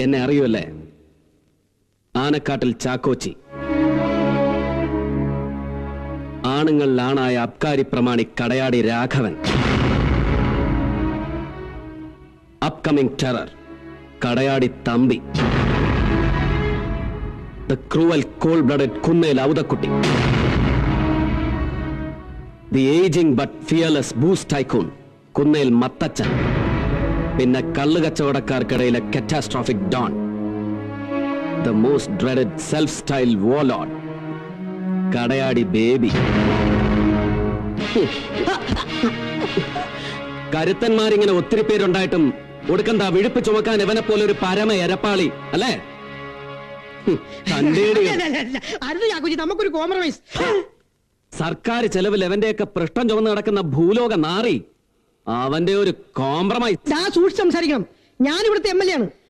എന്നെ അറിയുമല്ലേ? ആനക്കാട്ടിൽ ചാക്കോച്ചി. ആണുങ്ങളിലാണായ അബ്കാരി പ്രമാണി Kadayadi Raghavan. Upcoming terror Kadayadi Thampi. The cruel cold blooded Kunnel Outhakutty. The aging but fearless booze tycoon Kunnel Mathachan. പിന്നെ കള്ളുകച്ചവടക്കാർക്കിടയിലെ catastrophic don, the most dreaded self style warlord Kadayadi Baby. കരുത്തന്മാരിങ്ങനെ ഒത്തിരി പേരുണ്ടായിട്ടും ഒടുക്കന്താ വിഴുപ്പ് ചുമക്കാൻ ഇവനെ പോലെ ഒരു പരമ എരപ്പാളി അല്ലേ? നമുക്കൊരു കോംപ്രമൈസ്. സർക്കാർ ചെലവിൽ എവന്റെയൊക്കെ പൃഷ്ഠം ചുമന്ന് കിടക്കുന്ന ഭൂലോക നാറി. അവന്റെ ഒരു കോംപ്രമൈസ്. സൂക്ഷിച്ച് സംസാരിക്കണം. ഞാൻ ഇവിടുത്തെ MLA ആണ്.